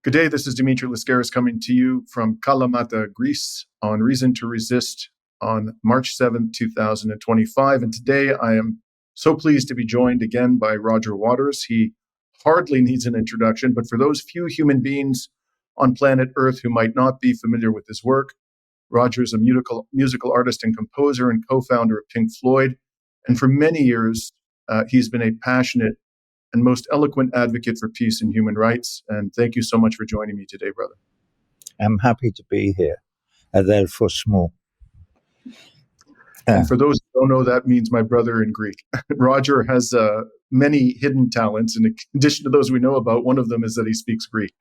Good day, this is Dimitri Lascaris coming to you from Kalamata, Greece, on Reason to Resist on March 7th, 2025. And today I am so pleased to be joined again by Roger Waters. He hardly needs an introduction, but for those few human beings on planet Earth who might not be familiar with his work, Roger is a musical artist and composer and co-founder of Pink Floyd. And for many years, he's been a passionate and most eloquent advocate for peace and human rights. And thank you so much for joining me today, brother. I'm happy to be here. Therefore small. And for those who don't know, that means my brother in Greek. Roger has many hidden talents. And in addition to those we know about, one of them is that he speaks Greek.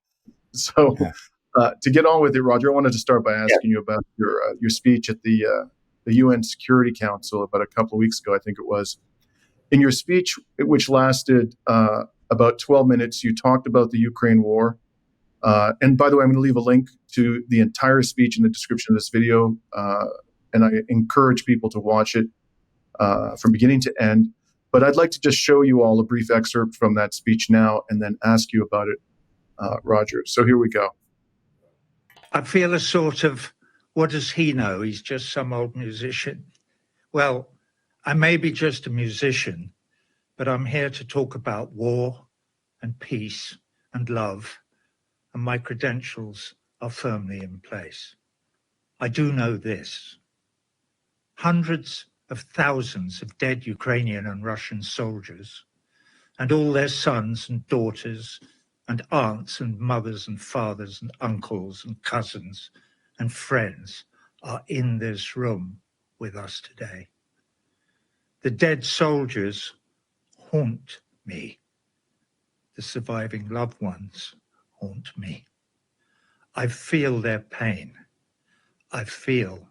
So to get on with it, Roger, I wanted to start by asking you about your speech at the UN Security Council about a couple of weeks ago, I think it was. In your speech, which lasted about 12 minutes, you talked about the Ukraine war. And by the way, I'm going to leave a link to the entire speech in the description of this video. And I encourage people to watch it from beginning to end. But I'd like to just show you all a brief excerpt from that speech now and then ask you about it, Roger. So here we go. I feel a sort of, what does he know? He's just some old musician. Well, I may be just a musician, but I'm here to talk about war and peace and love, and my credentials are firmly in place. I do know this. Hundreds of thousands of dead Ukrainian and Russian soldiers, and all their sons and daughters, and aunts and mothers and fathers and uncles and cousins and friends are in this room with us today. The dead soldiers haunt me. The surviving loved ones haunt me. I feel their pain. I feel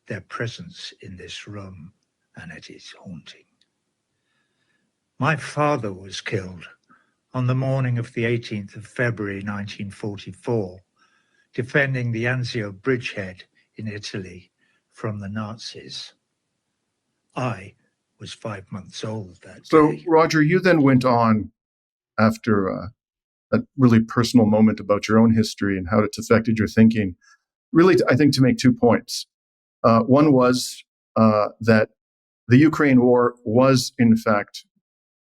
their presence in this room, and it is haunting. My father was killed on the morning of the 18th of February 1944, defending the Anzio bridgehead in Italy from the Nazis. I was 5 months old that So, day. Roger, you then went on after a really personal moment about your own history and how it's affected your thinking, really, I think, to make 2 points. One was that the Ukraine war was, in fact,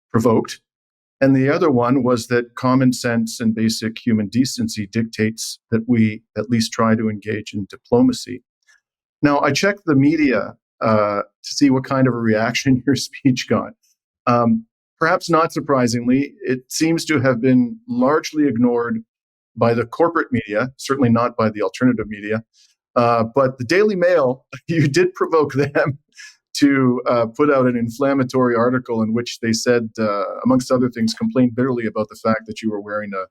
provoked. And the other one was that common sense and basic human decency dictates that we at least try to engage in diplomacy. Now, I checked the media to see what kind of a reaction your speech got. Perhaps not surprisingly, it seems to have been largely ignored by the corporate media, certainly not by the alternative media. But the Daily Mail, you did provoke them to put out an inflammatory article in which they said, amongst other things, complained bitterly about the fact that you were wearing a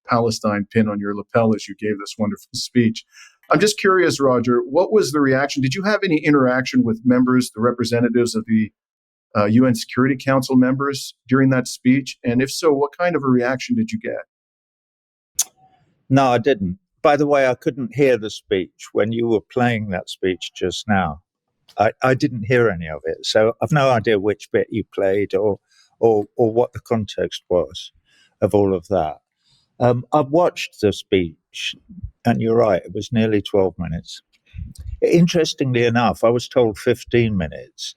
Palestine pin on your lapel as you gave this wonderful speech. I'm just curious, Roger, what was the reaction? Did you have any interaction with members, the representatives of the UN Security Council members during that speech? And if so, what kind of a reaction did you get? No, I didn't. By the way, I couldn't hear the speech when you were playing that speech just now. I didn't hear any of it, so I've no idea which bit you played or what the context was of all of that. I've watched the speech, and you're right, it was nearly 12 minutes. Interestingly enough, I was told 15 minutes.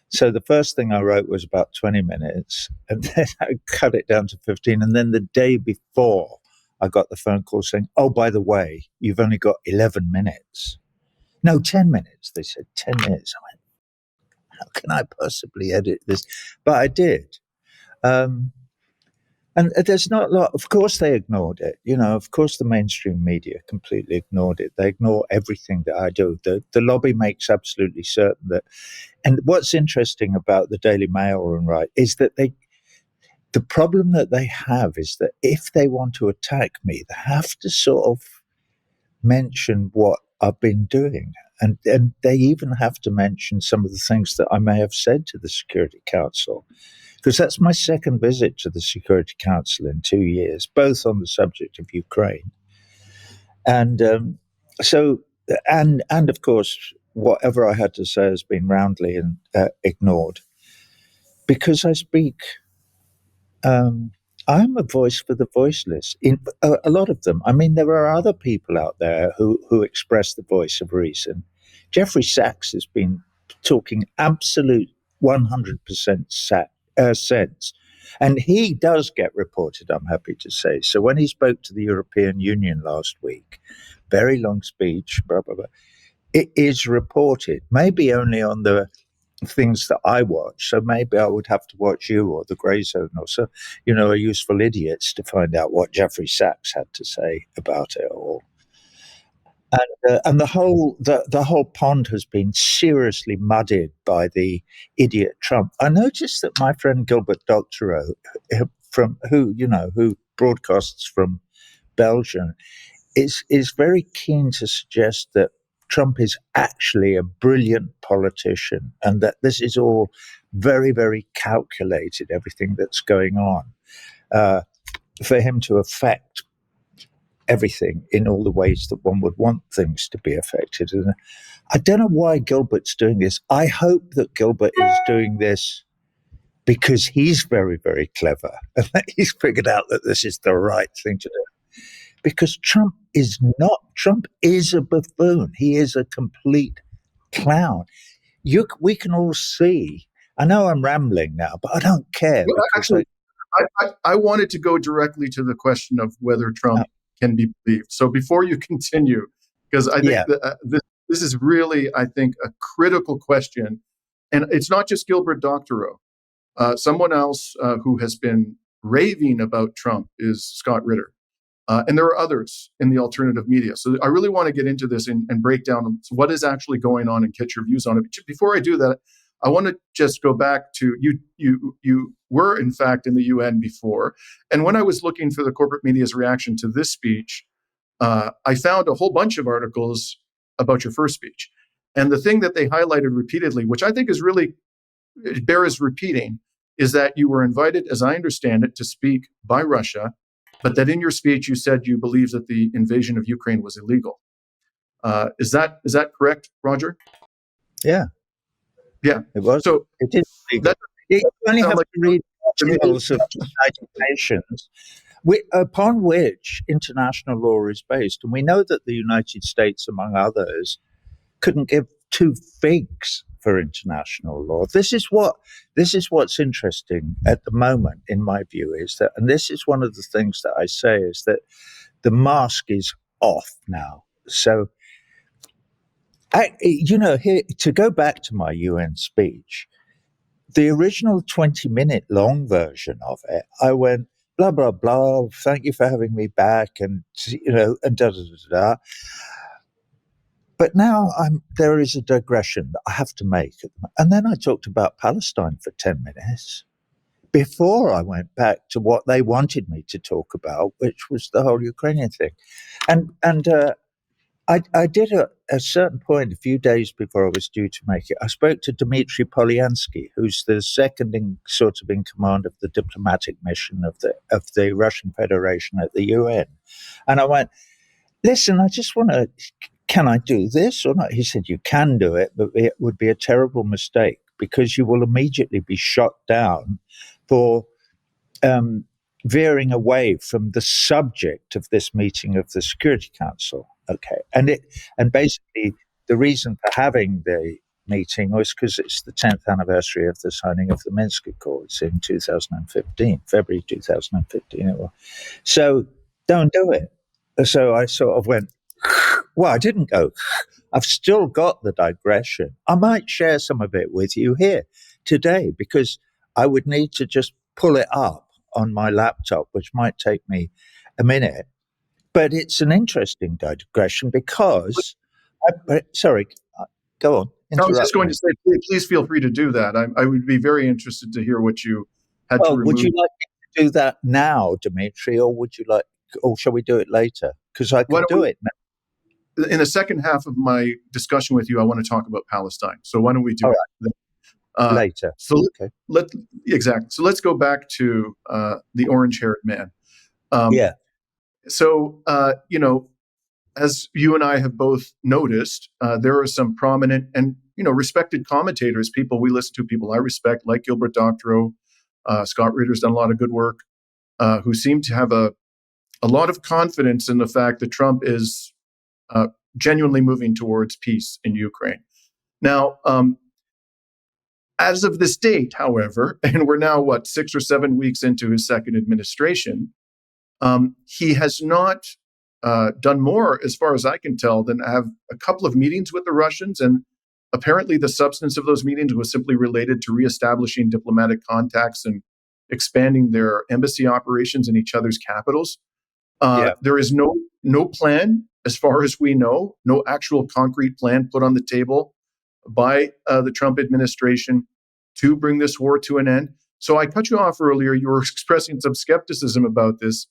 So the first thing I wrote was about 20 minutes, and then I cut it down to 15. And then the day before, I got the phone call saying, oh, by the way, you've only got 11 minutes. No, 10 minutes. They said 10 minutes. I went, how can I possibly edit this? But I did. And there's not a lot. Of course, they ignored it. You know, of course, the mainstream media completely ignored it. They ignore everything that I do. The lobby makes absolutely certain that. And what's interesting about the Daily Mail and right is that the problem that they have is that if they want to attack me, they have to sort of mention what I've been doing. And they even have to mention some of the things that I may have said to the Security Council, because that's my second visit to the Security Council in 2 years, both on the subject of Ukraine. And and of course, whatever I had to say has been roundly ignored, because I speak I'm a voice for the voiceless. In a lot of them, I mean, there are other people out there who express the voice of reason. Jeffrey Sachs has been talking absolute 100% sense, and he does get reported. I'm happy to say. So when he spoke to the European Union last week, very long speech, blah blah blah. It is reported, maybe only on the things that I watch. So maybe I would have to watch you or the Grey Zone or so, a useful idiots to find out what Jeffrey Sachs had to say about it all. And the whole pond has been seriously muddied by the idiot Trump. I noticed that my friend Gilbert Doctorow, who broadcasts from Belgium, is very keen to suggest that Trump is actually a brilliant politician and that this is all very, very calculated, everything that's going on, for him to affect everything in all the ways that one would want things to be affected. And I don't know why Gilbert's doing this. I hope that Gilbert is doing this because he's very, very clever and that he's figured out that this is the right thing to do. Because Trump is a buffoon. He is a complete clown. We can all see. I know I'm rambling now, but I don't care. Well, actually, I wanted to go directly to the question of whether Trump can be believed. So before you continue, because I think this is really, I think, a critical question. And it's not just Gilbert Doctorow. Someone else who has been raving about Trump is Scott Ritter. And there are others in the alternative media. So I really want to get into this and break down what is actually going on and get your views on it. But before I do that, I want to just go back to you were, in fact, in the UN before. And when I was looking for the corporate media's reaction to this speech, I found a whole bunch of articles about your first speech. And the thing that they highlighted repeatedly, which I think is really bears repeating, is that you were invited, as I understand it, to speak by Russia, but that in your speech you said you believe that the invasion of Ukraine was illegal. Is that correct, Roger? Yeah. Yeah. It was. So it is illegal. You only have to read articles of the United Nations, upon which international law is based. And we know that the United States, among others, couldn't give two figs for international law. This is what's interesting at the moment, in my view, is that, and this is one of the things that I say, is that the mask is off now. So, here, to go back to my UN speech, the original 20-minute long version of it, I went, blah, blah, blah, thank you for having me back, and, and da, da, da, da. But now there is a digression that I have to make. And then I talked about Palestine for 10 minutes before I went back to what they wanted me to talk about, which was the whole Ukrainian thing. And I did at a certain point, a few days before I was due to make it, I spoke to Dimitri Polyansky, who's the second in command of the diplomatic mission of the Russian Federation at the UN. And I went, listen, I just want to, can I do this or not? He said, you can do it, but it would be a terrible mistake because you will immediately be shot down for veering away from the subject of this meeting of the Security Council. Okay. And basically the reason for having the meeting was because it's the 10th anniversary of the signing of the Minsk Accords in 2015, February 2015. So don't do it. So I sort of went, well, I didn't go. I've still got the digression. I might share some of it with you here today because I would need to just pull it up on my laptop, which might take me a minute. But it's an interesting digression because, sorry, go on. I was just going to say, please feel free to do that. I would be very interested to hear what you had to remove. Would you like me to do that now, Dimitri, or shall we do it later? Because I can do it now. In the second half of my discussion with you, I want to talk about Palestine. So why don't we do it later? So exactly. So let's go back to the orange-haired man. So as you and I have both noticed, there are some prominent and respected commentators, people we listen to, people I respect, like Gilbert Doctorow. Scott Ritter's done a lot of good work. who seem to have a lot of confidence in the fact that Trump is genuinely moving towards peace in Ukraine. Now, as of this date, however, and we're now, 6 or 7 weeks into his second administration, he has not done more, as far as I can tell, than have a couple of meetings with the Russians. And apparently the substance of those meetings was simply related to reestablishing diplomatic contacts and expanding their embassy operations in each other's capitals. There is no plan, as far as we know, no actual concrete plan put on the table by the Trump administration to bring this war to an end. So I cut you off earlier. You were expressing some skepticism about this.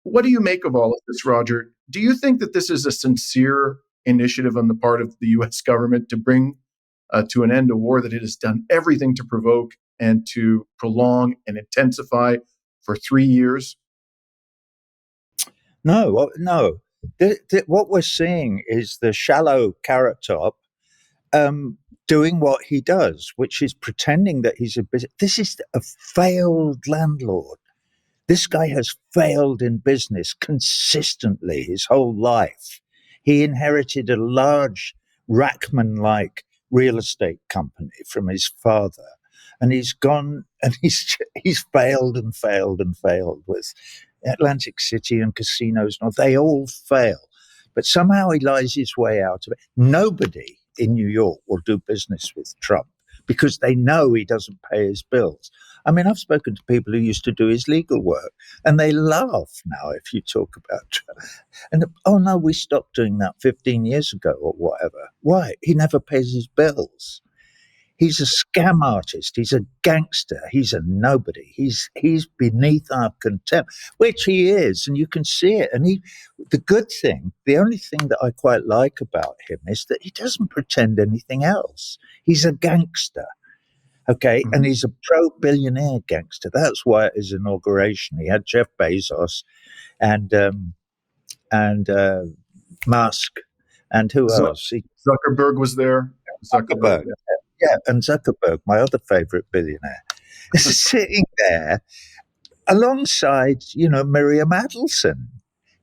What do you make of all of this, Roger? Do you think that this is a sincere initiative on the part of the U.S. government to bring to an end a war that it has done everything to provoke and to prolong and intensify for 3 years? No. What we're seeing is the shallow carrot top doing what he does, which is pretending that he's a business. This is a failed landlord. This guy has failed in business consistently his whole life. He inherited a large Rachman-like real estate company from his father, and he's gone and he's failed and failed and failed with Atlantic City and casinos. No, they all fail, but somehow he lies his way out of it. Nobody in New York will do business with Trump because they know he doesn't pay his bills. I mean, I've spoken to people who used to do his legal work, and they laugh now if you talk about Trump. And, oh, no, we stopped doing that 15 years ago or whatever. Why? He never pays his bills. He's a scam artist. He's a gangster. He's a nobody. He's beneath our contempt, which he is, and you can see it. And the good thing, the only thing that I quite like about him is that he doesn't pretend anything else. He's a gangster. Okay, and he's a pro-billionaire gangster. That's why at his inauguration he had Jeff Bezos and Musk and who else? Zuckerberg was there. Zuckerberg, yeah, and Zuckerberg, my other favorite billionaire, is sitting there alongside, Miriam Adelson,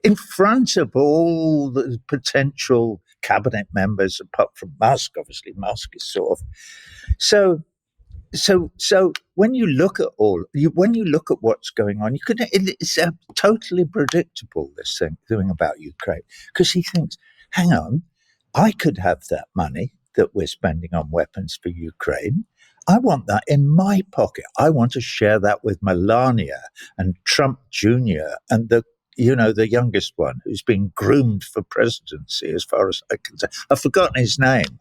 in front of all the potential cabinet members, apart from Musk. Obviously, Musk is sort of So when you look at what's going on, it's totally predictable, this thing about Ukraine, because he thinks, hang on, I could have that money that we're spending on weapons for Ukraine. I want that in my pocket. I want to share that with Melania and Trump Jr. and the youngest one who's been groomed for presidency, as far as I can say. I've forgotten his name.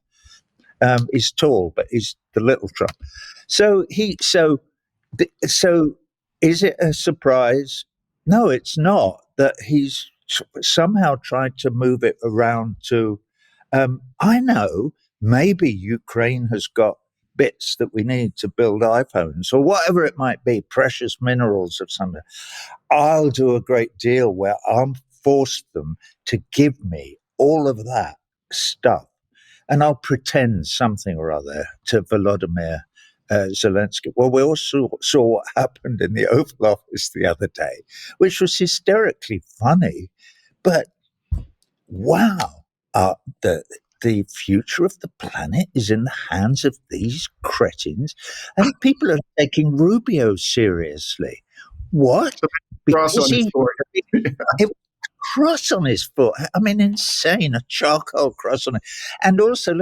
He's tall, but he's the little Trump. So is it a surprise? No, it's not that he's somehow tried to move it around to, I know, maybe Ukraine has got bits that we need to build iPhones or whatever it might be, precious minerals of something. I'll do a great deal where I'll force them to give me all of that stuff. And I'll pretend something or other to Volodymyr Zelensky. Well, we also saw what happened in the Oval Office the other day, which was hysterically funny. But wow, the future of the planet is in the hands of these cretins, and people are taking Rubio seriously. What? Cross on his forehead. Cross on his foot. I mean, insane. A charcoal cross on it. And also,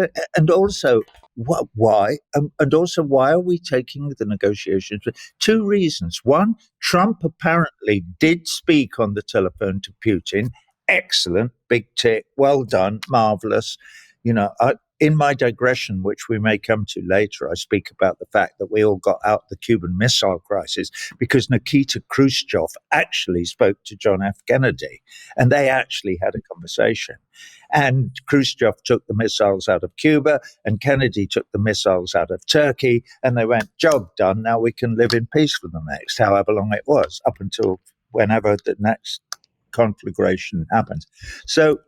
what? Why? And also, why are we taking the negotiations? Two reasons. One, Trump apparently did speak on the telephone to Putin. Excellent, big tick, well done, marvelous. In my digression, which we may come to later, I speak about the fact that we all got out the Cuban Missile Crisis because Nikita Khrushchev actually spoke to John F. Kennedy, and they actually had a conversation. And Khrushchev took the missiles out of Cuba, and Kennedy took the missiles out of Turkey, and they went, job done, now we can live in peace for the next, however long it was, up until whenever the next conflagration happens. So,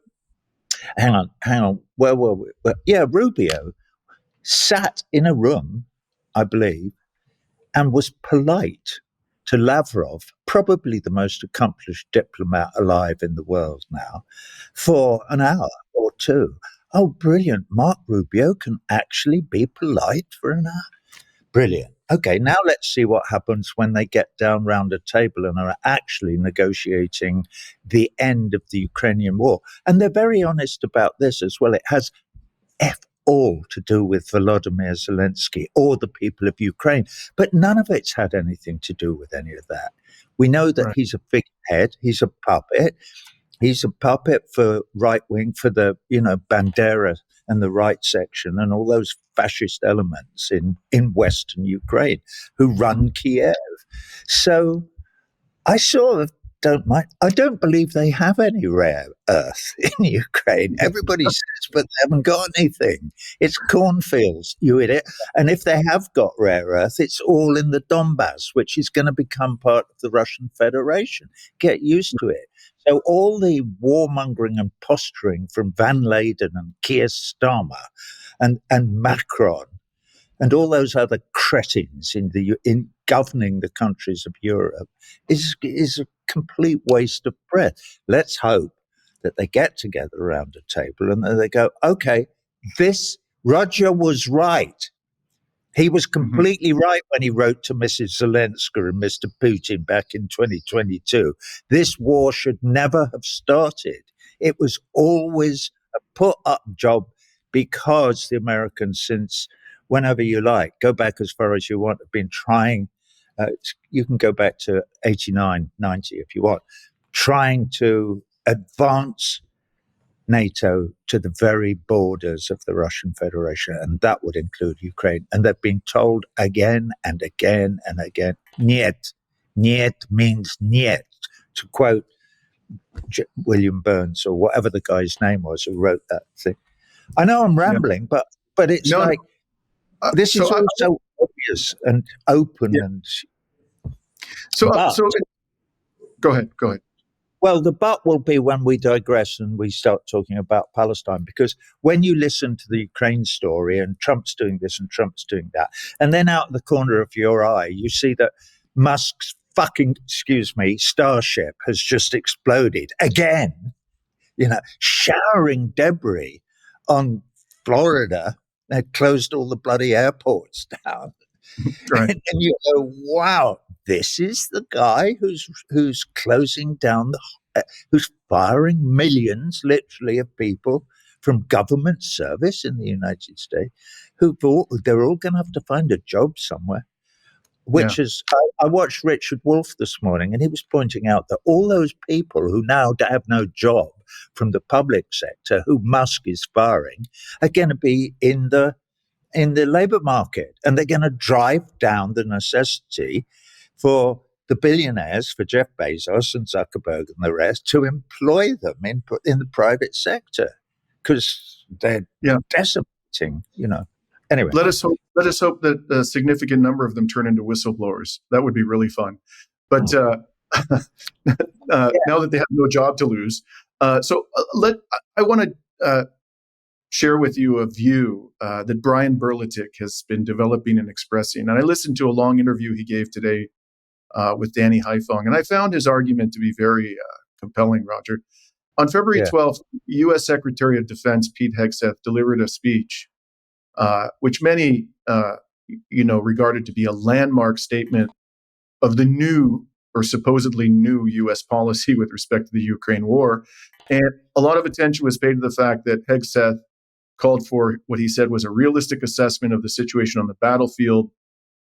hang on. Where were we? Rubio sat in a room, I believe, and was polite to Lavrov, probably the most accomplished diplomat alive in the world now, for an hour or two. Oh, brilliant. Mark Rubio can actually be polite for an hour. Brilliant. Okay, now let's see what happens when they get down round a table and are actually negotiating the end of the Ukrainian war. And they're very honest about this as well. It has F all to do with Volodymyr Zelensky or the people of Ukraine, but none of it's had anything to do with any of that. We know that he's a figurehead, he's a puppet. He's a puppet for right wing, for the, Bandera and the right section and all those fascist elements in Western Ukraine who run Kiev. So I sort of don't mind. I don't believe they have any rare earth in Ukraine. Everybody says, but they haven't got anything. It's cornfields, you idiot. And if they have got rare earth, it's all in the Donbass, which is going to become part of the Russian Federation. Get used to it. So all the warmongering and posturing from Van Leyden and Keir Starmer and Macron and all those other cretins in governing the countries of Europe is a complete waste of breath. Let's hope that they get together around a table and then they go, okay, Roger was right. He was completely right when he wrote to Mrs. Zelensky and Mr. Putin back in 2022. This war should never have started. It was always a put-up job because the Americans, since whenever you like, go back as far as you want, have been trying, you can go back to 89, 90 if you want, trying to advance NATO to the very borders of the Russian Federation, and that would include Ukraine. And they've been told again and again and again, niet. Niet means niet, to quote William Burns or whatever the guy's name was who wrote that thing. I know I'm rambling, but it's this is all so obvious and open and. So go ahead. Well, the but will be when we digress and we start talking about Palestine, because when you listen to the Ukraine story and Trump's doing this and Trump's doing that, and then out of the corner of your eye, you see that Musk's Starship has just exploded again, showering debris on Florida. They closed all the bloody airports down. Right. And you go, wow, this is the guy who's closing down who's firing millions, literally, of people from government service in the United States, they're all going to have to find a job somewhere. Which is, I watched Richard Wolff this morning, and he was pointing out that all those people who now have no job from the public sector, who Musk is firing, are going to be in the labor market, and they're going to drive down the necessity for the billionaires, for Jeff Bezos and Zuckerberg and the rest, to employ them in the private sector because they're decimating, Anyway, let us hope that a significant number of them turn into whistleblowers. That would be really fun. But now that they have no job to lose, I want to share with you a view that Brian Berlitic has been developing and expressing. And I listened to a long interview he gave today with Danny Haiphong, and I found his argument to be very compelling, Roger. On February 12th, U.S. Secretary of Defense Pete Hegseth delivered a speech which many, regarded to be a landmark statement of the new or supposedly new U.S. policy with respect to the Ukraine war. And a lot of attention was paid to the fact that Hegseth called for what he said was a realistic assessment of the situation on the battlefield.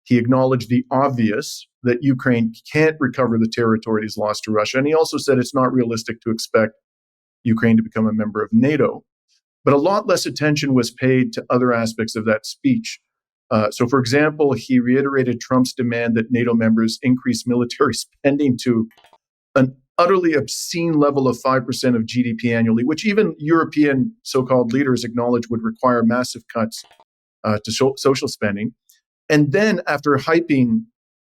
He acknowledged the obvious, that Ukraine can't recover the territory it has lost to Russia. And he also said it's not realistic to expect Ukraine to become a member of NATO. But a lot less attention was paid to other aspects of that speech. So, for example, he reiterated Trump's demand that NATO members increase military spending to an utterly obscene level of 5% of GDP annually, which even European so-called leaders acknowledge would require massive cuts to social spending. And then, after hyping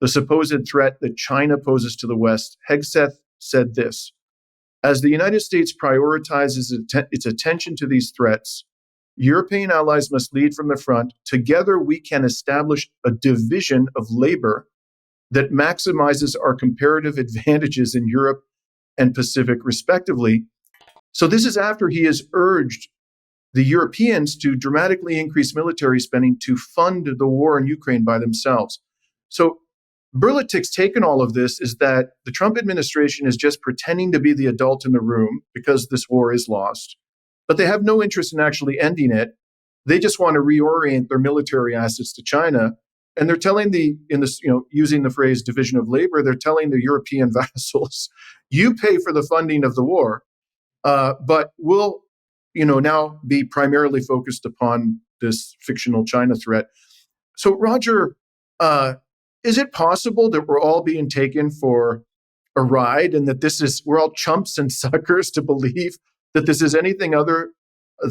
the supposed threat that China poses to the West, Hegseth said this: as the United States prioritizes its attention to these threats, European allies must lead from the front. Together, we can establish a division of labor that maximizes our comparative advantages in Europe and Pacific, respectively. So this is after he has urged the Europeans to dramatically increase military spending to fund the war in Ukraine by themselves. So Berlitik's take on all of this is that the Trump administration is just pretending to be the adult in the room because this war is lost, but they have no interest in actually ending it. They just want to reorient their military assets to China. And they're telling using the phrase division of labor, they're telling the European vassals, you pay for the funding of the war, but we'll, now be primarily focused upon this fictional China threat. So, Roger, is it possible that we're all being taken for a ride and that we're all chumps and suckers to believe that this is anything other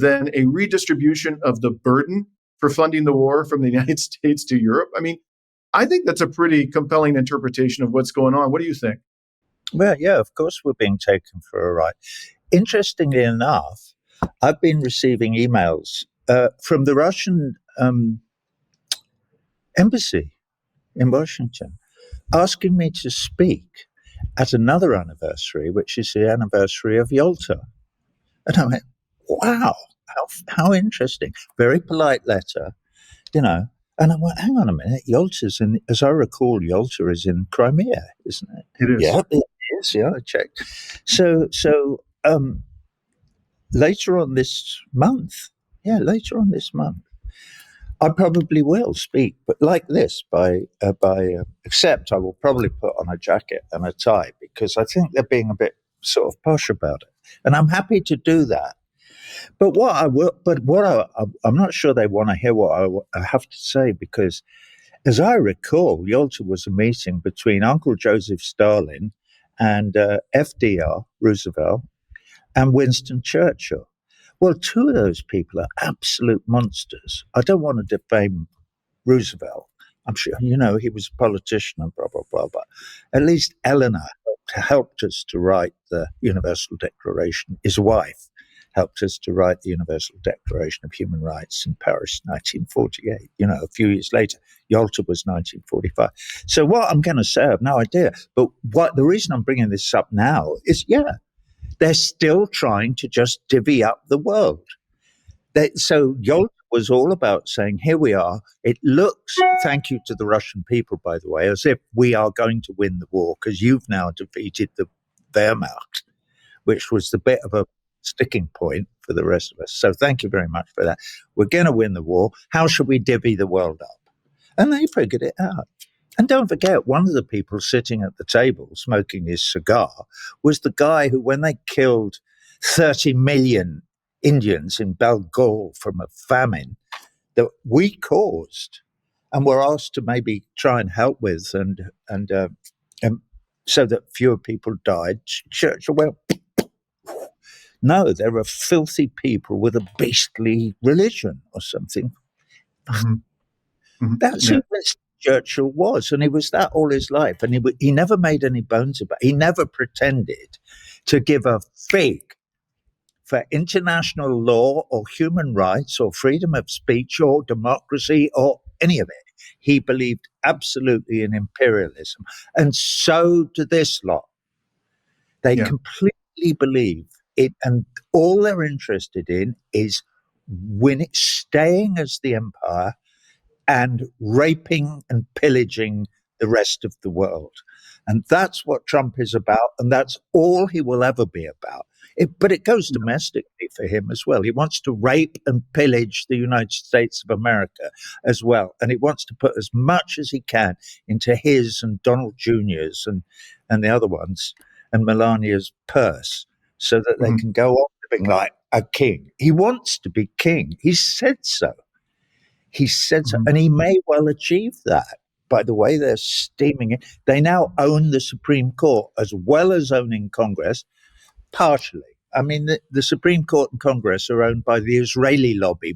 than a redistribution of the burden for funding the war from the United States to Europe? I mean, I think that's a pretty compelling interpretation of what's going on. What do you think? Well, yeah, of course we're being taken for a ride. Interestingly enough, I've been receiving emails from the Russian embassy in Washington asking me to speak at another anniversary, which is the anniversary of Yalta. And I went, wow, how interesting. Very polite letter, And I went, hang on a minute, Yalta's as I recall, Yalta is in Crimea, isn't it? It is. Yeah, it is. Yeah, I checked. So later on this month, I probably will speak, but like this, except I will probably put on a jacket and a tie because I think they're being a bit sort of posh about it, and I'm happy to do that. But I'm not sure they want to hear what I have to say because, as I recall, Yalta was a meeting between Uncle Joseph Stalin and FDR Roosevelt and Winston Churchill. Well, two of those people are absolute monsters. I don't want to defame Roosevelt. I'm sure, he was a politician and blah, blah, blah. But at least Eleanor helped us to write the Universal Declaration. His wife helped us to write the Universal Declaration of Human Rights in Paris, 1948. A few years later, Yalta was 1945. So what I'm going to say, I have no idea. But the reason I'm bringing this up now is, they're still trying to just divvy up the world. So Yalta was all about saying, here we are. It looks, thank you to the Russian people, by the way, as if we are going to win the war because you've now defeated the Wehrmacht, which was the bit of a sticking point for the rest of us. So thank you very much for that. We're going to win the war. How should we divvy the world up? And they figured it out. And don't forget, one of the people sitting at the table smoking his cigar was the guy who, when they killed 30 million Indians in Bengal from a famine that we caused and were asked to maybe try and help with and so that fewer people died, Churchill went, no, there are filthy people with a beastly religion or something. Mm-hmm. Mm-hmm. That's who Churchill was, and he was that all his life, and he never made any bones about it. He never pretended to give a fig for international law or human rights or freedom of speech or democracy or any of it. He believed absolutely in imperialism, and so do this lot. They completely believe it, and all they're interested in is staying as the empire and raping and pillaging the rest of the world. And that's what Trump is about, and that's all he will ever be about. But it goes domestically for him as well. He wants to rape and pillage the United States of America as well. And he wants to put as much as he can into his and Donald Jr.'s and the other ones and Melania's purse so that they can go on living like a king. He wants to be king. He said so. He said so, and he may well achieve that. By the way, they're steaming it. They now own the Supreme Court as well as owning Congress, partially. I mean, the Supreme Court and Congress are owned by the Israeli lobby,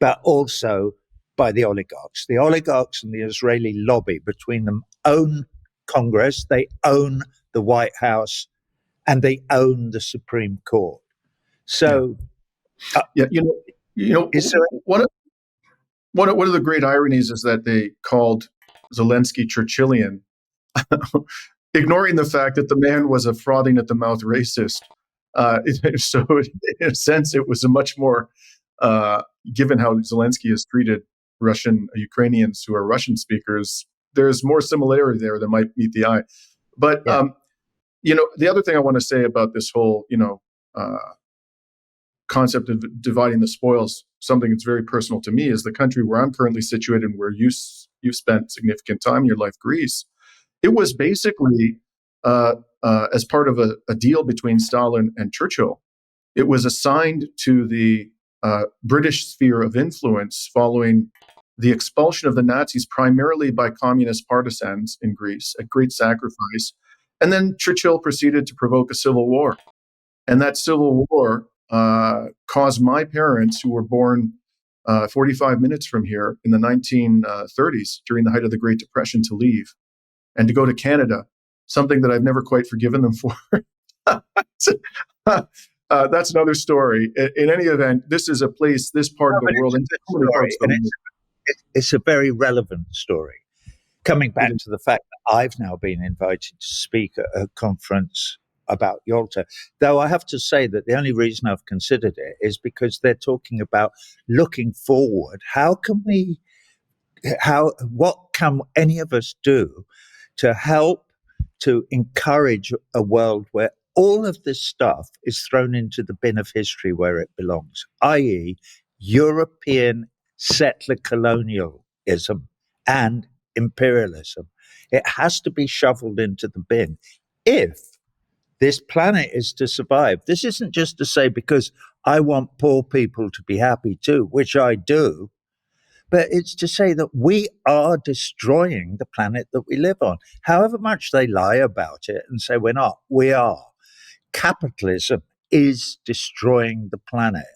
but also by the oligarchs. The oligarchs and the Israeli lobby between them own Congress, they own the White House, and they own the Supreme Court. So, one of the great ironies is that they called Zelensky Churchillian ignoring the fact that the man was a frothing at the mouth racist. So in a sense, it was a much more, given how Zelensky has treated Ukrainians who are Russian speakers, there's more similarity there than might meet the eye. But, the other thing I want to say about this whole, concept of dividing the spoils, something that's very personal to me, is the country where I'm currently situated and where you've spent significant time in your life, Greece. It was basically as part of a deal between Stalin and Churchill. It was assigned to the British sphere of influence following the expulsion of the Nazis, primarily by communist partisans in Greece, at great sacrifice. And then Churchill proceeded to provoke a civil war. And that civil war caused my parents, who were born 45 minutes from here in the 1930s, during the height of the Great Depression, to leave and to go to Canada, something that I've never quite forgiven them for. That's another story. In any event, this is a place, this part of the world, it's a very relevant story. Coming back to the fact that I've now been invited to speak at a conference about Yalta, though I have to say that the only reason I've considered it is because they're talking about looking forward. What can any of us do to help to encourage a world where all of this stuff is thrown into the bin of history where it belongs, i.e. European settler colonialism and imperialism. It has to be shoveled into the bin if this planet is to survive. This isn't just to say because I want poor people to be happy too, which I do, but it's to say that we are destroying the planet that we live on. However much they lie about it and say we're not, we are. Capitalism is destroying the planet.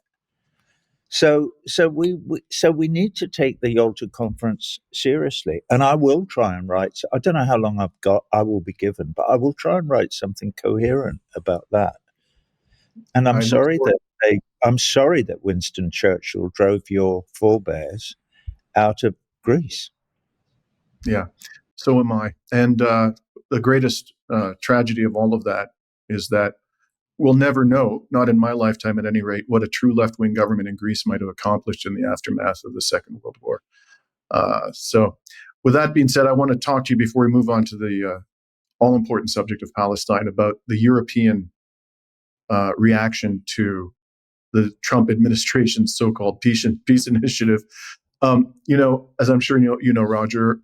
So we need to take the Yalta conference seriously, and I will try and write. I don't know how long I will be given, but I will try and write something coherent about that. And I'm sorry that Winston Churchill drove your forebears out of Greece. Yeah, so am I. And the greatest tragedy of all of that is that we'll never know, not in my lifetime at any rate, what a true left-wing government in Greece might have accomplished in the aftermath of the Second World War. So with that being said, I want to talk to you before we move on to the all-important subject of Palestine about the European reaction to the Trump administration's so-called peace initiative. As I'm sure you know, Roger,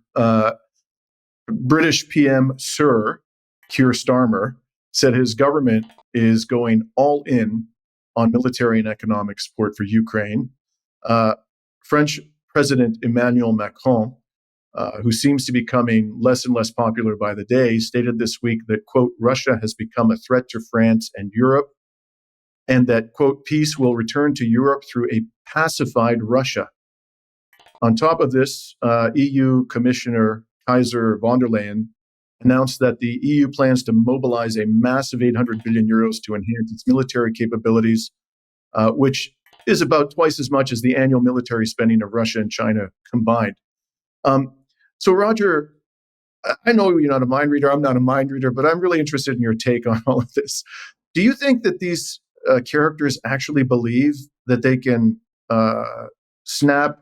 British PM Sir Keir Starmer said his government is going all in on military and economic support for Ukraine. French President Emmanuel Macron, who seems to be becoming less and less popular by the day, stated this week that, quote, Russia has become a threat to France and Europe, and that, quote, peace will return to Europe through a pacified Russia. On top of this, EU Commissioner Kaiser von der Leyen announced that the EU plans to mobilize a massive 800 billion euros to enhance its military capabilities, which is about twice as much as the annual military spending of Russia and China combined. So, Roger, I know you're not a mind reader. I'm not a mind reader, but I'm really interested in your take on all of this. Do you think that these characters actually believe that they can snap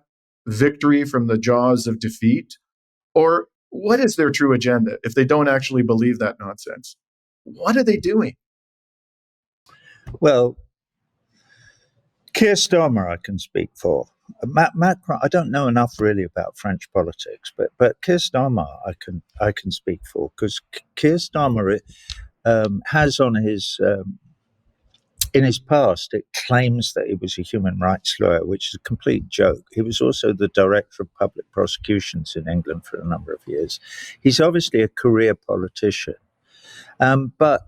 victory from the jaws of defeat? Or what is their true agenda if they don't actually believe that nonsense? What are they doing? Well, Keir Starmer, I can speak for. Macron, I don't know enough really about French politics, but Keir Starmer, I can speak for, because Keir Starmer has on his in his past, it claims that he was a human rights lawyer, which is a complete joke. He was also the director of public prosecutions in England for a number of years. He's obviously a career politician, but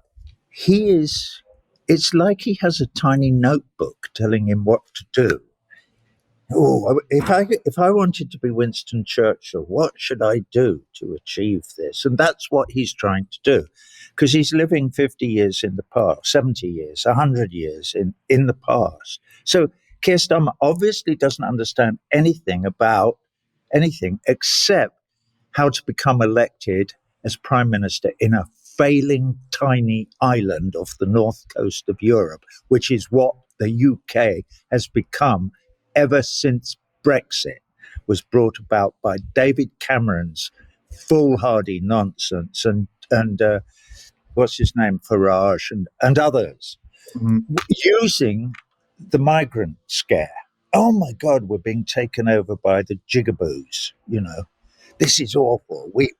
it's like he has a tiny notebook telling him what to do. Oh, if I wanted to be Winston Churchill, what should I do to achieve this? And that's what he's trying to do, because he's living 50 years in the past, 70 years, 100 years in the past. So Keir Starmer obviously doesn't understand anything about anything except how to become elected as Prime Minister in a failing tiny island off the north coast of Europe, which is what the UK has become ever since Brexit was brought about by David Cameron's foolhardy nonsense and what's his name, Farage and others, using the migrant scare. Oh my God, we're being taken over by the jigaboos, you know. This is awful. We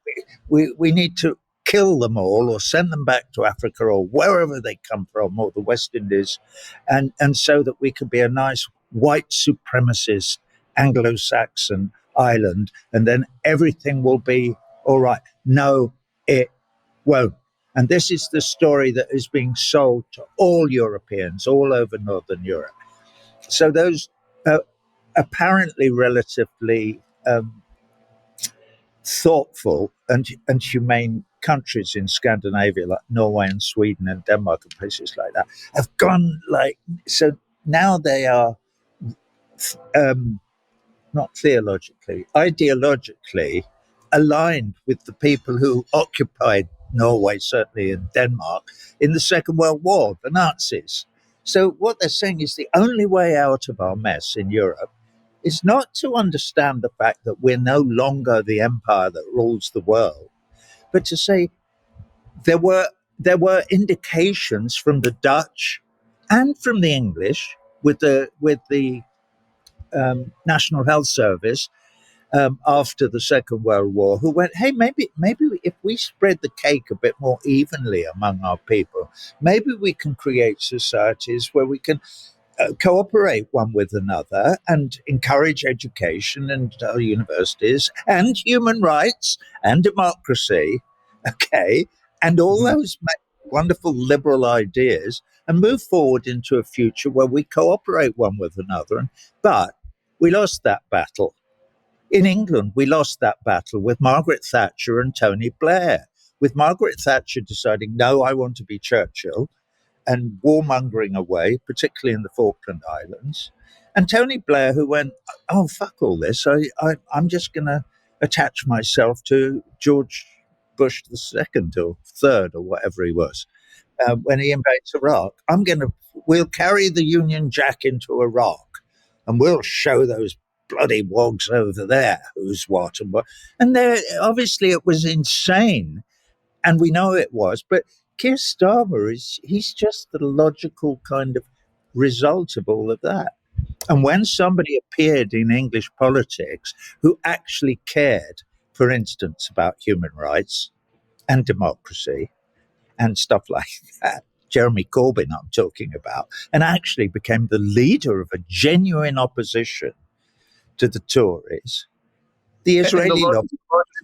need to kill them all or send them back to Africa or wherever they come from, or the West Indies, and so that we could be a nice white supremacist Anglo-Saxon island, and then everything will be all right. No, it won't. And this is the story that is being sold to all Europeans all over Northern Europe. So those apparently relatively thoughtful and humane countries in Scandinavia, like Norway and Sweden and Denmark and places like that, have gone so now they are not theologically, ideologically aligned with the people who occupied Norway, certainly in Denmark, in the Second World War, the Nazis. So what they're saying is the only way out of our mess in Europe is not to understand the fact that we're no longer the empire that rules the world, but to say there were indications from the Dutch and from the English with the National Health Service after the Second World War, who went, hey, maybe if we spread the cake a bit more evenly among our people, maybe we can create societies where we can cooperate one with another and encourage education and universities and human rights and democracy, okay, and all those wonderful liberal ideas, and move forward into a future where we cooperate one with another. But we lost that battle. In England, we lost that battle with Margaret Thatcher and Tony Blair, with Margaret Thatcher deciding, no, I want to be Churchill, and warmongering away, particularly in the Falkland Islands. And Tony Blair, who went, oh, fuck all this. I'm just going to attach myself to George Bush the second or third or whatever he was when he invades Iraq. We'll carry the Union Jack into Iraq and we'll show those bloody wogs over there who's what and what. And there, obviously it was insane. And we know it was, but Keir Starmer he's just the logical kind of result of all of that. And when somebody appeared in English politics who actually cared, for instance, about human rights and democracy and stuff like that, Jeremy Corbyn I'm talking about, and actually became the leader of a genuine opposition to the Tories, the Israeli largest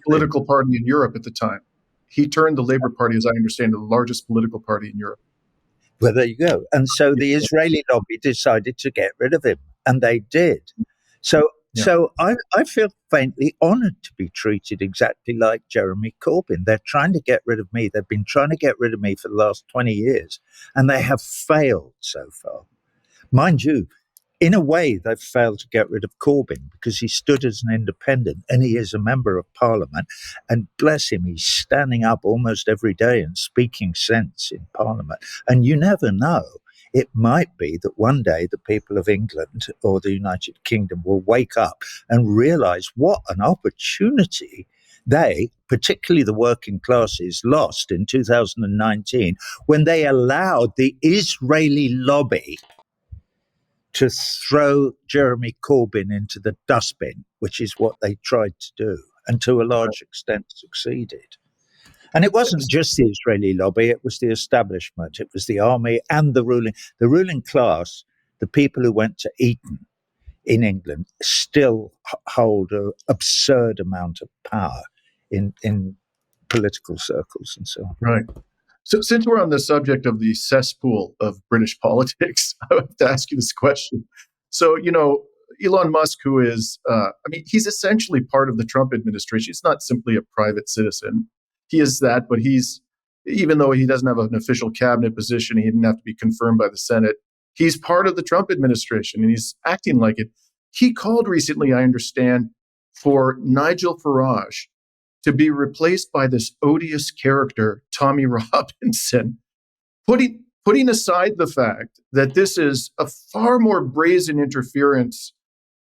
political party in Europe at the time. He turned the Labour Party, as I understand it, the largest political party in Europe. Well, there you go. And so the Israeli lobby decided to get rid of him, and they did. So I feel faintly honoured to be treated exactly like Jeremy Corbyn. They're trying to get rid of me. They've been trying to get rid of me for the last 20 years, and they have failed so far. Mind you, in a way, they've failed to get rid of Corbyn because he stood as an independent and he is a member of Parliament. And bless him, he's standing up almost every day and speaking sense in Parliament. And you never know. It might be that one day the people of England or the United Kingdom will wake up and realize what an opportunity they, particularly the working classes, lost in 2019 when they allowed the Israeli lobby to throw Jeremy Corbyn into the dustbin, which is what they tried to do, and to a large extent succeeded. And it wasn't just the Israeli lobby, it was the establishment, it was the army and the ruling class, the people who went to Eton in England still hold an absurd amount of power in political circles and so on. Right. So since we're on the subject of the cesspool of British politics, I have to ask you this question. So, Elon Musk, who is, he's essentially part of the Trump administration. He's not simply a private citizen. He is that, but even though he doesn't have an official cabinet position, he didn't have to be confirmed by the Senate. He's part of the Trump administration and he's acting like it. He called recently, I understand, for Nigel Farage to be replaced by this odious character, Tommy Robinson, putting aside the fact that this is a far more brazen interference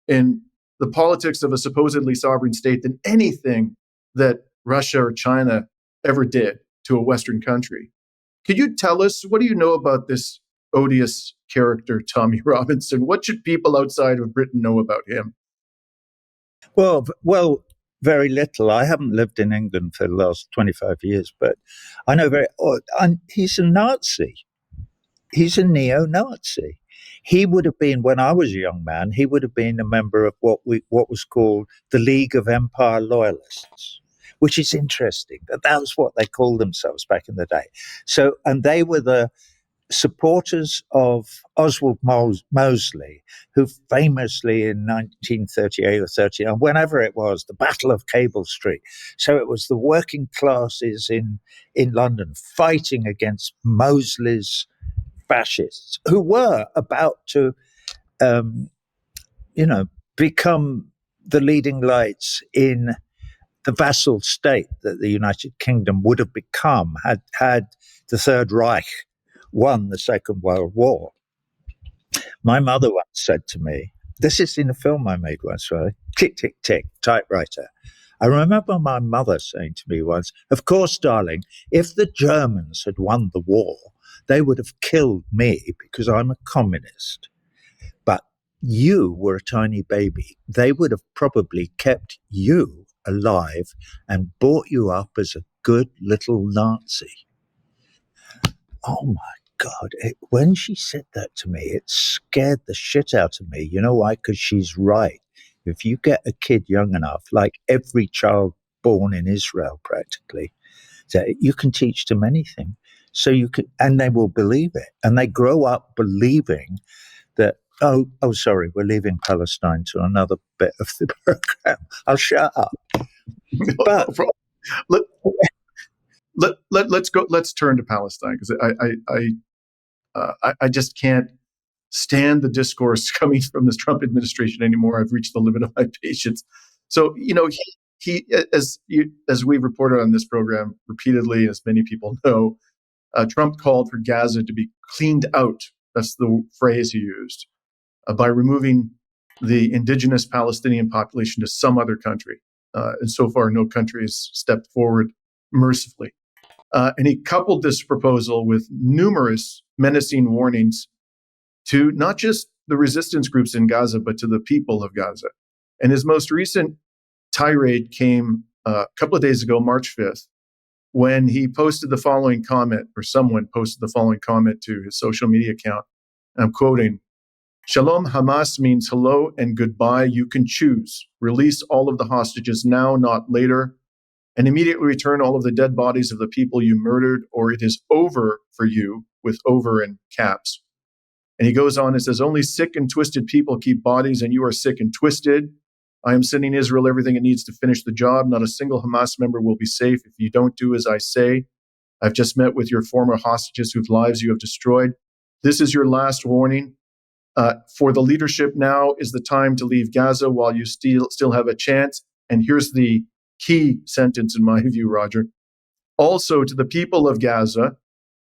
in the politics of a supposedly sovereign state than anything that Russia or China ever did to a Western country. Could you tell us, what do you know about this odious character, Tommy Robinson? What should people outside of Britain know about him? Well, very little. I haven't lived in England for the last 25 years, but I know he's a Nazi. He's a neo-Nazi. He would have been, when I was a young man, he would have been a member of what was called the League of Empire Loyalists, which is interesting. That was what they called themselves back in the day. So, and they were the supporters of Oswald Mosley, who famously in 1938 or 39, whenever it was, the Battle of Cable Street. So it was the working classes in London fighting against Mosley's fascists, who were about to, become the leading lights in the vassal state that the United Kingdom would have become had the Third Reich won the Second World War. My mother once said to me, this is in a film I made once, right? Tick, tick, tick, typewriter. I remember my mother saying to me once, of course, darling, if the Germans had won the war, they would have killed me because I'm a communist. But you were a tiny baby. They would have probably kept you alive and brought you up as a good little Nazi. Oh my God. When she said that to me, it scared the shit out of me. You know why? Because she's right. If you get a kid young enough, like every child born in Israel practically, you can teach them anything. So you can, and they will believe it. And they grow up believing that, oh, sorry, we're leaving Palestine to another bit of the program. I'll shut up. But let's go. Let's turn to Palestine, because I just can't stand the discourse coming from this Trump administration anymore. I've reached the limit of my patience. So, he as we've reported on this program repeatedly, as many people know, Trump called for Gaza to be cleaned out. That's the phrase he used, by removing the indigenous Palestinian population to some other country. And so far, no country has stepped forward mercifully. And he coupled this proposal with numerous menacing warnings to not just the resistance groups in Gaza, but to the people of Gaza. And his most recent tirade came a couple of days ago, March 5th, when he posted the following comment, or someone posted the following comment to his social media account. And I'm quoting, "Shalom Hamas means hello and goodbye. You can choose. Release all of the hostages now, not later, and immediately return all of the dead bodies of the people you murdered, or it is over for you," with over in caps. And he goes on and says, "Only sick and twisted people keep bodies, and you are sick and twisted. I am sending Israel everything it needs to finish the job. Not a single Hamas member will be safe if you don't do as I say. I've just met with your former hostages whose lives you have destroyed. This is your last warning. For the leadership, now is the time to leave Gaza while you still have a chance." And here's the key sentence in my view, Roger. "Also, to the people of Gaza,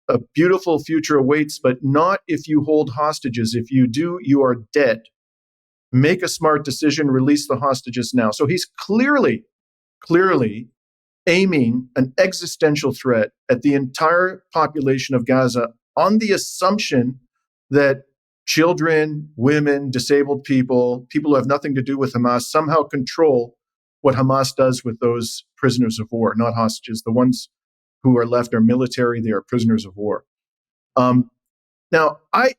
a beautiful future awaits, but not if you hold hostages. If you do, you are dead. Make a smart decision, release the hostages now." So he's clearly aiming an existential threat at the entire population of Gaza, on the assumption that children, women, disabled people who have nothing to do with Hamas somehow control what Hamas does with those prisoners of war, not hostages. The ones who are left are military, they are prisoners of war. Now, I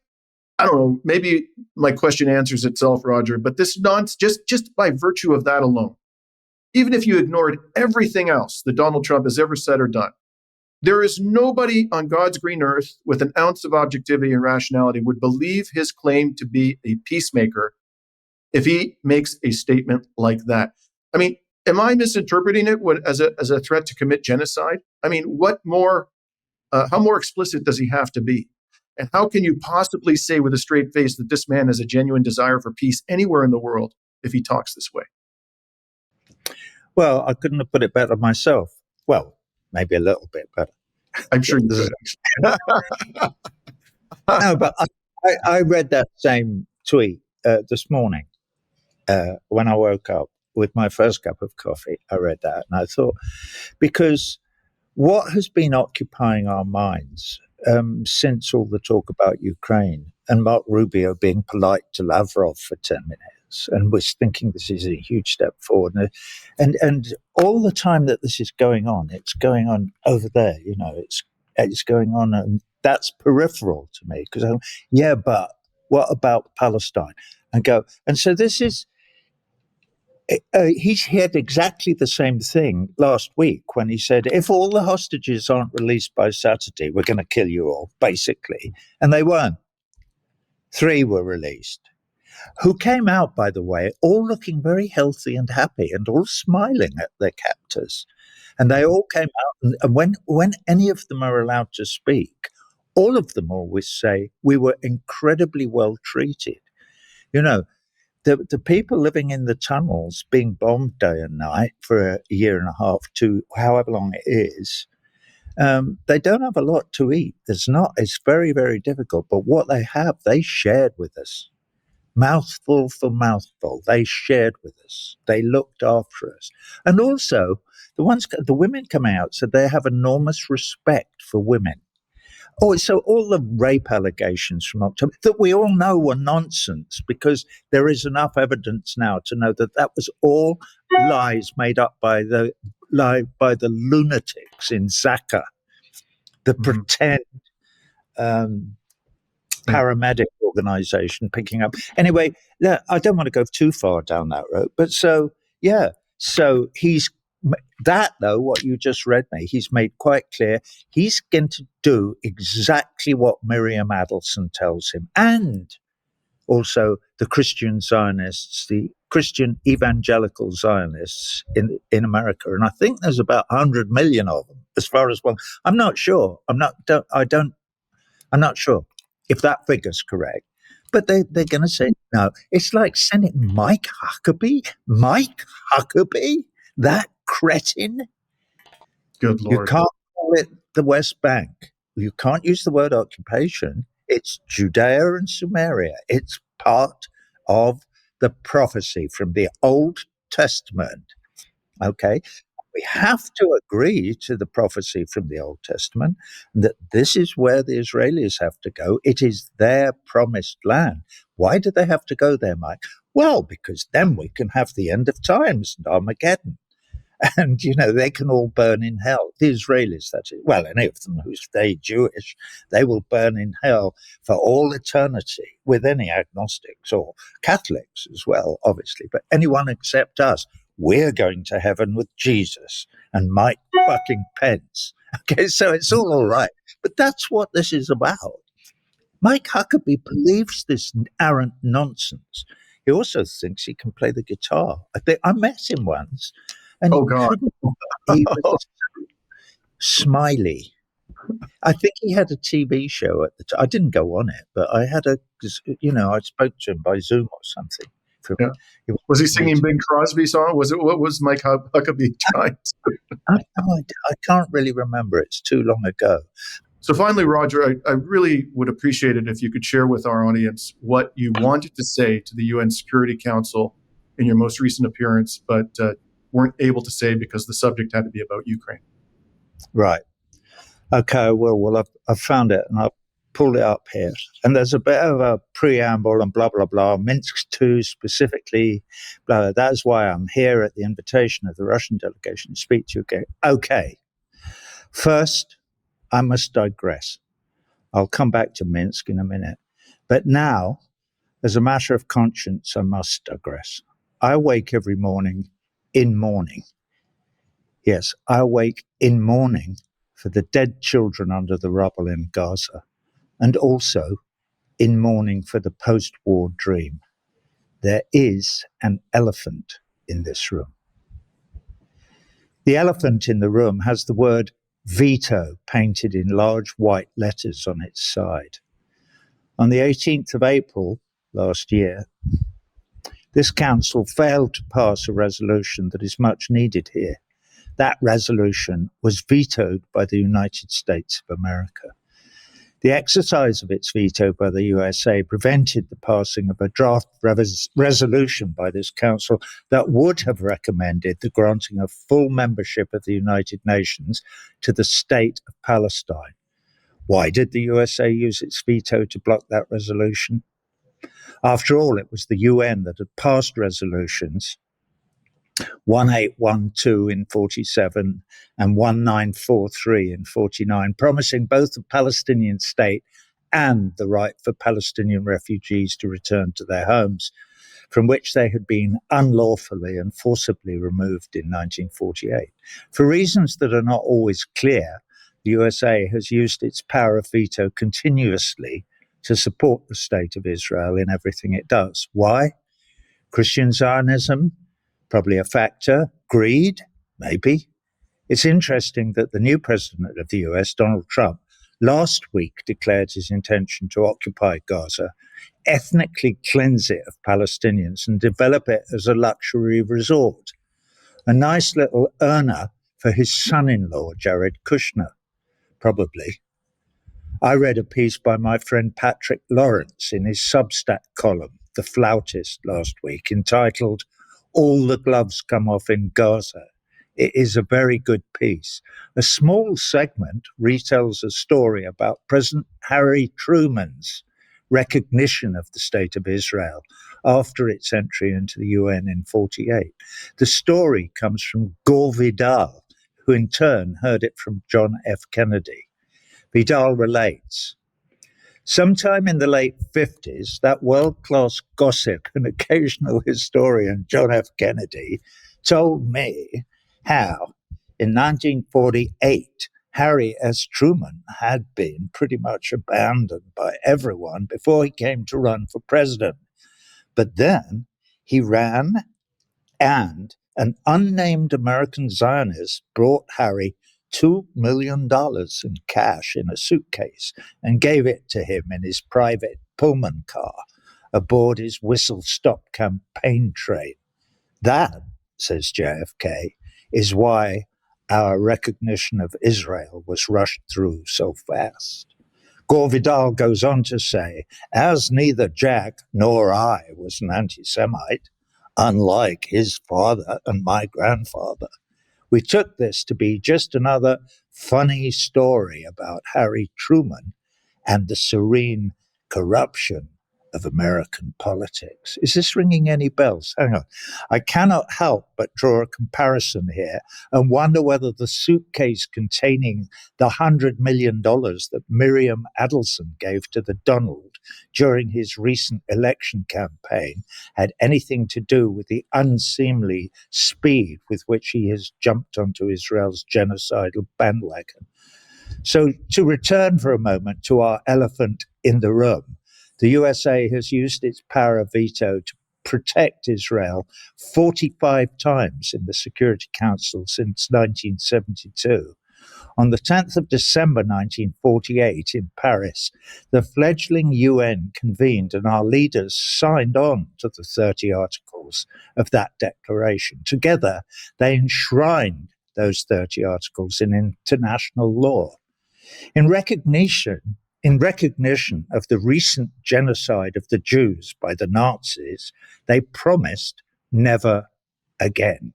don't know, maybe my question answers itself, Roger, but this nonsense, just by virtue of that alone, even if you ignored everything else that Donald Trump has ever said or done, there is nobody on God's green earth with an ounce of objectivity and rationality would believe his claim to be a peacemaker if he makes a statement like that. I mean, am I misinterpreting it as a threat to commit genocide? I mean, how more explicit does he have to be? And how can you possibly say with a straight face that this man has a genuine desire for peace anywhere in the world if he talks this way? Well, I couldn't have put it better myself. Well, maybe a little bit better. I'm sure you could. No, but I read that same tweet this morning when I woke up with my first cup of coffee. I read that and I thought, because what has been occupying our minds since all the talk about Ukraine and Mark Rubio being polite to Lavrov for 10 minutes and was thinking this is a huge step forward. And all the time that this is going on, it's going on over there, you know, it's going on, and that's peripheral to me because yeah, but what about Palestine? And so this is, he had exactly the same thing last week when he said, if all the hostages aren't released by Saturday, we're going to kill you all, basically. And they weren't. 3 were released, who came out, by the way, all looking very healthy and happy and all smiling at their captors. And they all came out, and when any of them are allowed to speak, all of them always say, we were incredibly well treated. You know, the people living in the tunnels being bombed day and night for a year and a half to however long it is, they don't have a lot to eat. It's very, very difficult. But what they have, they shared with us. Mouthful for mouthful, they shared with us. They looked after us. And also, the women coming out said they have enormous respect for women. Oh, so all the rape allegations from October that we all know were nonsense, because there is enough evidence now to know that that was all lies made up by the lunatics in Zaka, the pretend paramedic organization picking up. Anyway, I don't want to go too far down that road, but so he's that, though, what you just read me, he's made quite clear he's going to do exactly what Miriam Adelson tells him, and also the Christian Zionists, the Christian evangelical Zionists in America, and I think there's about 100 million of them, as far as well. I'm not sure. I'm not sure if that figure's correct. But they're going to say no. It's like sending Mike Huckabee, that cretin. Good Lord. You can't call it the West Bank. You can't use the word occupation. It's Judea and Samaria. It's part of the prophecy from the Old Testament. Okay? We have to agree to the prophecy from the Old Testament that this is where the Israelis have to go. It is their promised land. Why do they have to go there, Mike? Well, because then we can have the end of times and Armageddon. And, you know, they can all burn in hell. The Israelis, that is. Well, any of them who stay Jewish, they will burn in hell for all eternity with any agnostics or Catholics as well, obviously. But anyone except us, we're going to heaven with Jesus and Mike fucking Pence. Okay, so it's all right. But that's what this is about. Mike Huckabee believes this arrant nonsense. He also thinks he can play the guitar. I met him once. And oh, God. He was smiley. I think he had a TV show at the time. I didn't go on it, but I spoke to him by Zoom or something. Yeah. Was he singing Bing Crosby song? What was Mike Huckabee trying to do? I can't really remember. It's too long ago. So finally, Roger, I really would appreciate it if you could share with our audience what you wanted to say to the UN Security Council in your most recent appearance, but weren't able to say because the subject had to be about Ukraine. Right. Okay, well, I've found it and I've pulled it up here. And there's a bit of a preamble and blah, blah, blah. Minsk 2 specifically, blah. That's why I'm here at the invitation of the Russian delegation to speak to you. Okay. First, I must digress. I'll come back to Minsk in a minute. But now, as a matter of conscience, I must digress. I wake every morning in mourning. Yes, I awake in mourning for the dead children under the rubble in Gaza, and also in mourning for the post-war dream. There is an elephant in this room. The elephant in the room has the word veto painted in large white letters on its side. On the 18th of April last year, This council failed to pass a resolution that is much needed here. That resolution was vetoed by the United States of America. The exercise of its veto by the USA prevented the passing of a draft resolution by this council that would have recommended the granting of full membership of the United Nations to the state of Palestine. Why did the USA use its veto to block that resolution? After all, it was the UN that had passed resolutions 1812 in 47 and 1943 in 49, promising both the Palestinian state and the right for Palestinian refugees to return to their homes, from which they had been unlawfully and forcibly removed in 1948. For reasons that are not always clear, the USA has used its power of veto continuously to support the state of Israel in everything it does. Why? Christian Zionism? Probably a factor. Greed? Maybe. It's interesting that the new president of the US, Donald Trump, last week declared his intention to occupy Gaza, ethnically cleanse it of Palestinians, and develop it as a luxury resort. A nice little earner for his son-in-law, Jared Kushner, probably. I read a piece by my friend Patrick Lawrence in his Substack column, The Flautist, last week, entitled All the Gloves Come Off in Gaza. It is a very good piece. A small segment retells a story about President Harry Truman's recognition of the State of Israel after its entry into the UN in 1948. The story comes from Gore Vidal, who in turn heard it from John F. Kennedy. Vidal relates, sometime in the late 50s, that world-class gossip and occasional historian John F. Kennedy told me how, in 1948, Harry S. Truman had been pretty much abandoned by everyone before he came to run for president. But then he ran, and an unnamed American Zionist brought Harry $2 million in cash in a suitcase and gave it to him in his private Pullman car aboard his whistle-stop campaign train. That, says JFK, is why our recognition of Israel was rushed through so fast. Gore Vidal goes on to say, as neither Jack nor I was an anti-Semite, unlike his father and my grandfather, we took this to be just another funny story about Harry Truman and the serene corruption of American politics. Is this ringing any bells? Hang on. I cannot help but draw a comparison here and wonder whether the suitcase containing the $100 million that Miriam Adelson gave to the Donald during his recent election campaign had anything to do with the unseemly speed with which he has jumped onto Israel's genocidal bandwagon. So to return for a moment to our elephant in the room, the USA has used its power of veto to protect Israel 45 times in the Security Council since 1972. On the 10th of December 1948 in Paris, the fledgling UN convened and our leaders signed on to the 30 articles of that declaration. Together, they enshrined those 30 articles in international law. In recognition of the recent genocide of the Jews by the Nazis, they promised never again.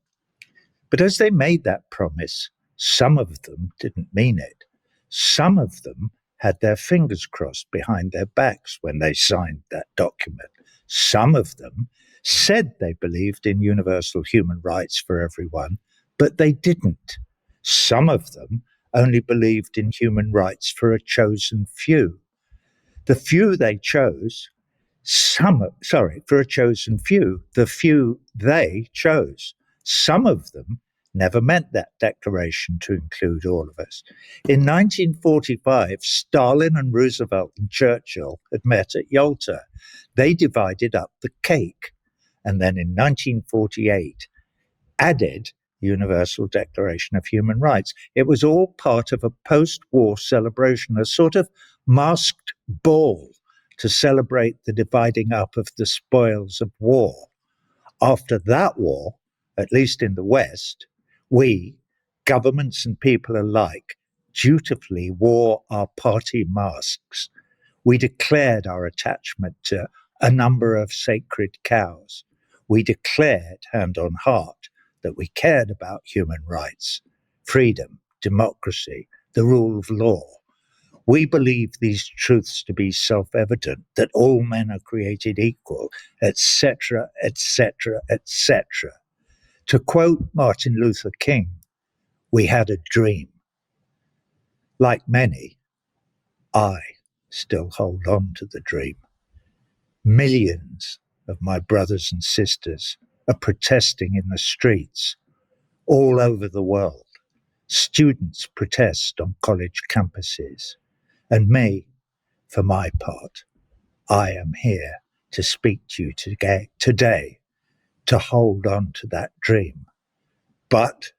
But as they made that promise, some of them didn't mean it. Some of them had their fingers crossed behind their backs when they signed that document. Some of them said they believed in universal human rights for everyone, but they didn't. Some of them only believed in human rights for a chosen few. The few they chose, for a chosen few, the few they chose. Some of them never meant that declaration to include all of us. In 1945, Stalin and Roosevelt and Churchill had met at Yalta. They divided up the cake, and then in 1948 added Universal Declaration of Human Rights. It was all part of a post-war celebration, a sort of masked ball to celebrate the dividing up of the spoils of war. After that war, at least in the West, we, governments and people alike, dutifully wore our party masks. We declared our attachment to a number of sacred cows. We declared, hand on heart, that we cared about human rights, freedom, democracy, the rule of law. We believe these truths to be self-evident, that all men are created equal, etc., etc., etc. To quote Martin Luther King, we had a dream. Like many, I still hold on to the dream. Millions of my brothers and sisters are protesting in the streets all over the world. Students protest on college campuses. And me, for my part, I am here to speak to you today to hold on to that dream. But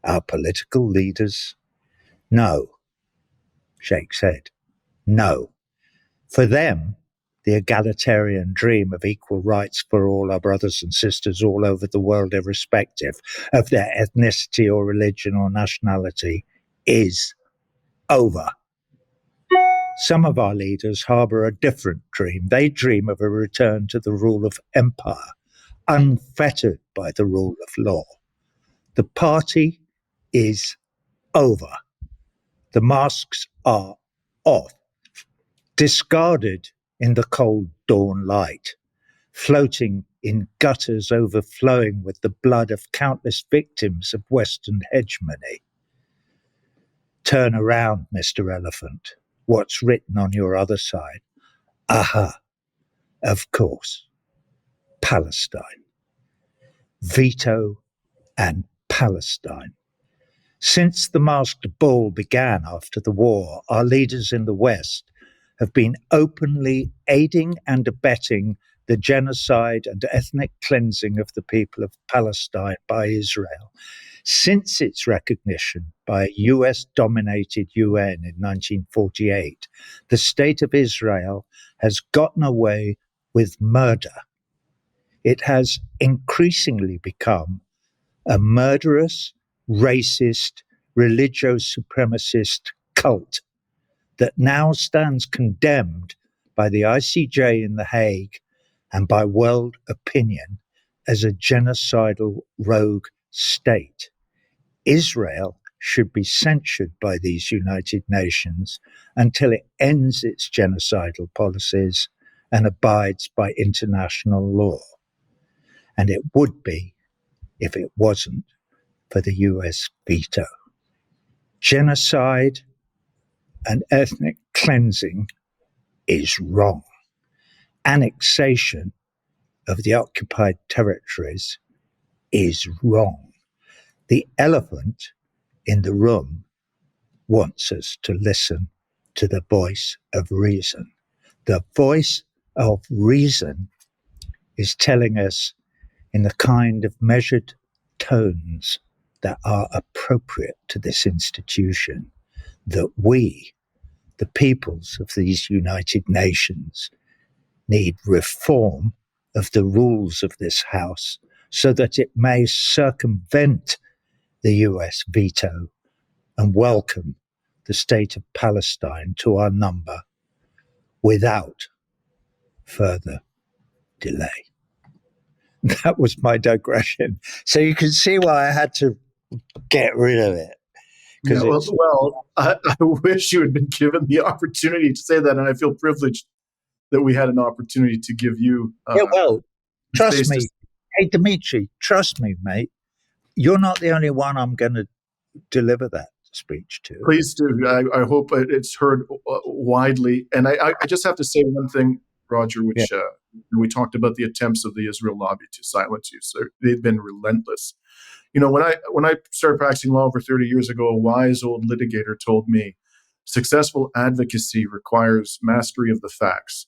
our political leaders, no, shakes head, no. For them, the egalitarian dream of equal rights for all our brothers and sisters all over the world, irrespective of their ethnicity or religion or nationality, is over. Some of our leaders harbour a different dream. They dream of a return to the rule of empire, unfettered by the rule of law. The party is over. The masks are off, discarded in the cold dawn light, floating in gutters overflowing with the blood of countless victims of Western hegemony. Turn around, Mr. Elephant. What's written on your other side? Aha, of course, Palestine. Veto and Palestine. Since the masked ball began after the war, our leaders in the West have been openly aiding and abetting the genocide and ethnic cleansing of the people of Palestine by Israel. Since its recognition by a US-dominated UN in 1948, the state of Israel has gotten away with murder. It has increasingly become a murderous, racist, religio-supremacist cult that now stands condemned by the ICJ in The Hague and by world opinion as a genocidal rogue state. Israel should be censured by these United Nations until it ends its genocidal policies and abides by international law. And it would be if it wasn't for the US veto. Genocide and ethnic cleansing is wrong. Annexation of the occupied territories is wrong. The elephant in the room wants us to listen to the voice of reason. The voice of reason is telling us in the kind of measured tones that are appropriate to this institution that we, the peoples of these United Nations, need reform of the rules of this House so that it may circumvent the US veto and welcome the state of Palestine to our number without further delay. That was my digression. So you can see why I had to get rid of it. Yeah, I wish you had been given the opportunity to say that, and I feel privileged that we had an opportunity to give you. Trust me. Hey, Dimitri, trust me, mate. You're not the only one I'm going to deliver that speech to. Please do. I hope it's heard widely. And I just have to say one thing, Roger, which we talked about the attempts of the Israel lobby to silence you. So they've been relentless. You know, when I started practicing law over 30 years ago, a wise old litigator told me, successful advocacy requires mastery of the facts.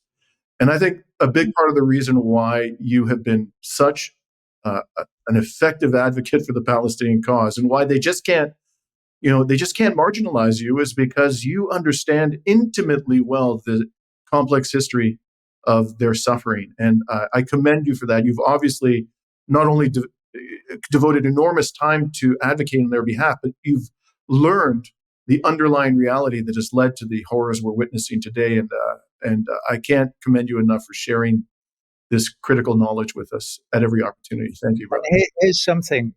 And I think a big part of the reason why you have been such an effective advocate for the Palestinian cause and why they just can't marginalize you is because you understand intimately well the complex history of their suffering. And I commend you for that. You've obviously not only devoted enormous time to advocating on their behalf, but you've learned the underlying reality that has led to the horrors we're witnessing today. And I can't commend you enough for sharing this critical knowledge with us at every opportunity. Thank you, brother. Here's something.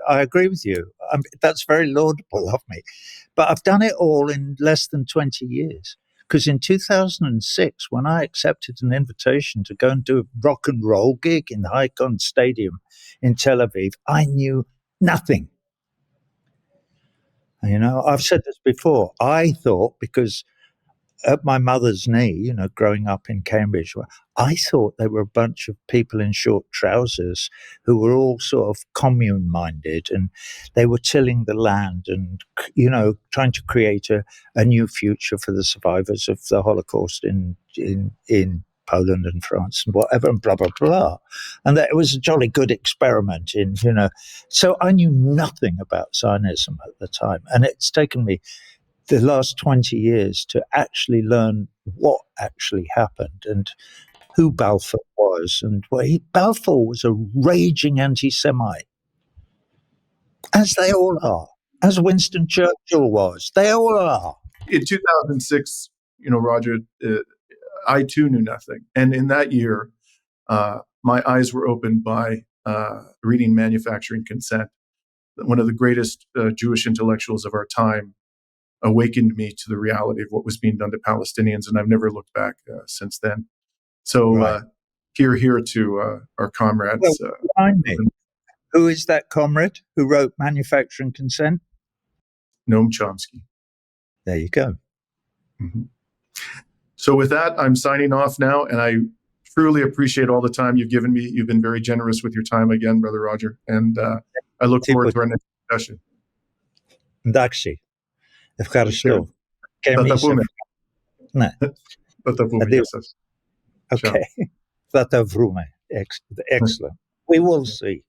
I agree with you. That's very laudable of me. But I've done it all in less than 20 years. Because in 2006, when I accepted an invitation to go and do a rock and roll gig in the Icon Stadium in Tel Aviv, I knew nothing. I've said this before. I thought, because at my mother's knee, growing up in Cambridge, I thought they were a bunch of people in short trousers who were all sort of commune-minded, and they were tilling the land and, trying to create a new future for the survivors of the Holocaust in Poland and France and whatever, and blah, blah, blah. And that it was a jolly good experiment So I knew nothing about Zionism at the time. And it's taken me the last 20 years to actually learn what actually happened and who Balfour was. And Balfour was a raging anti-Semite, as they all are, as Winston Churchill was. They all are. In 2006, Roger, I too knew nothing. And in that year, my eyes were opened by reading Manufacturing Consent. One of the greatest Jewish intellectuals of our time awakened me to the reality of what was being done to Palestinians, and I've never looked back since then. So Right. Here to our comrades. Well, remind me, who is that comrade who wrote Manufacturing Consent? Noam Chomsky. There you go. Mm-hmm. So with that, I'm signing off now, and I truly appreciate all the time you've given me. You've been very generous with your time again, Brother Roger, and I look forward to our next discussion. Εντάξει. Ευχαριστώ. Και Θα τα εμείς πούμε. Ναι. Θα τα πούμε. Γεια σας. Okay. Θα τα βρούμε. Excellent. We will see.